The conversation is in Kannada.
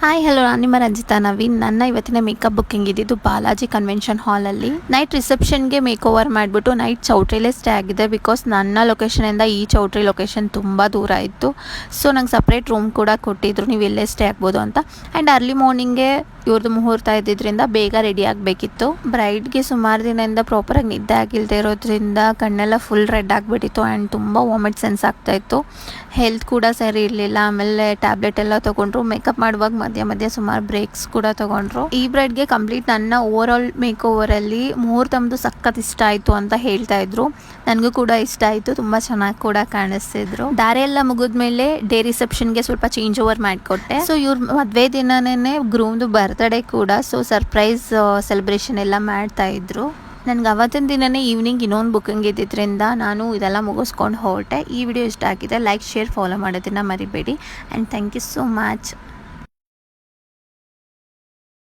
ಹಾಯ್ ಹಲೋ, ನಾನು ನಿಮ್ಮ ರಂಜಿತಾ ನವೀನ್. ನನ್ನ ಇವತ್ತಿನ ಮೇಕಪ್ ಬುಕ್ಕಿಂಗ್ ಇದ್ದಿದ್ದು ಬಾಲಾಜಿ ಕನ್ವೆನ್ಷನ್ ಹಾಲಲ್ಲಿ. ನೈಟ್ ರಿಸೆಪ್ಷನ್ಗೆ ಮೇಕ್ ಓವರ್ ಮಾಡಿಬಿಟ್ಟು ನೈಟ್ ಚೌಟ್ರಿಲೇ ಸ್ಟೇ ಆಗಿದೆ. ಬಿಕಾಸ್ ನನ್ನ ಲೊಕೇಶನಿಂದ ಈ ಚೌಟ್ರಿ ಲೊಕೇಶನ್ ತುಂಬ ದೂರ ಇತ್ತು. ಸೊ ನಂಗೆ ಸಪ್ರೇಟ್ ರೂಮ್ ಕೂಡ ಕೊಟ್ಟಿದ್ರು, ನೀವು ಎಲ್ಲೇ ಸ್ಟೇ ಆಗ್ಬೋದು ಅಂತ. ಆ್ಯಂಡ್ ಅರ್ಲಿ ಮಾರ್ನಿಂಗ್ಗೆ ಇವ್ರದ್ದು ಮುಹೂರ್ತ ಇದ್ದಿದ್ದರಿಂದ ಬೇಗ ರೆಡಿ ಆಗಬೇಕಿತ್ತು. ಬ್ರೈಡ್ಗೆ ಸುಮಾರು ದಿನದಿಂದ ಪ್ರಾಪರಾಗಿ ನಿದ್ದೆ ಆಗಿಲ್ಲದೆ ಇರೋದ್ರಿಂದ ಕಣ್ಣೆಲ್ಲ ಫುಲ್ ರೆಡ್ ಆಗಿಬಿಟ್ಟಿತ್ತು ಆ್ಯಂಡ್ ತುಂಬ ವಾಮಿಟ್ ಸೆನ್ಸ್ ಆಗ್ತಾಯಿತ್ತು. ಹೆಲ್ತ್ ಕೂಡ ಸರಿ ಇರಲಿಲ್ಲ. ಆಮೇಲೆ ಟ್ಯಾಬ್ಲೆಟ್ ಎಲ್ಲ ತೊಗೊಂಡ್ರು. ಮೇಕಪ್ ಮಾಡುವಾಗ ಮಧ್ಯ ಮಧ್ಯ ಸುಮಾರು ಬ್ರೇಕ್ಸ್ ಕೂಡ ತೊಗೊಂಡ್ರು. ಈ ಬ್ರೈಡ್ಗೆ ಕಂಪ್ಲೀಟ್ ನನ್ನ ಓವರ್ ಆಲ್ ಮೇಕ್ ಓವರಲ್ಲಿ ಮುಹೂರ್ತಮ್ದು ಸಖತ್ ಇಷ್ಟ ಆಯಿತು ಅಂತ ಹೇಳ್ತಾ ಇದ್ರು. ನನಗೂ ಕೂಡ ಇಷ್ಟ ಆಯಿತು, ತುಂಬ ಚೆನ್ನಾಗಿ ಕೂಡ ಕಾಣಿಸ್ತಿದ್ರು. ದಾರೆ ಎಲ್ಲ ಮುಗಿದ್ಮೇಲೆ ಡೇ ರಿಸೆಪ್ಷನ್ಗೆ ಸ್ವಲ್ಪ ಚೇಂಜ್ ಓವರ್ ಮಾಡಿಕೊಟ್ಟೆ. ಸೊ ಇವ್ರ ಮದುವೆ ದಿನನೇ ಗ್ರೂಮ್ದು ಬರ್ತ್ಡೇ ಕೂಡ. ಸೊ ಸರ್ಪ್ರೈಸ್ ಸೆಲೆಬ್ರೇಷನ್ ಎಲ್ಲ ಮಾಡ್ತಾ ಇದ್ರು. ನನಗೆ ಅವತ್ತಿನ ದಿನವೇ ಈವ್ನಿಂಗ್ ಇನ್ನೊಂದು ಬುಕ್ಕಿಂಗ್ ಇದ್ದಿದ್ದರಿಂದ ನಾನು ಇದೆಲ್ಲ ಮುಗಿಸ್ಕೊಂಡು ಹೊರಟೆ. ಈ ವಿಡಿಯೋ ಇಷ್ಟ ಆಗಿದೆ, ಲೈಕ್, ಶೇರ್, ಫಾಲೋ ಮಾಡೋದನ್ನು ಮರಿಬೇಡಿ. And thank you so much.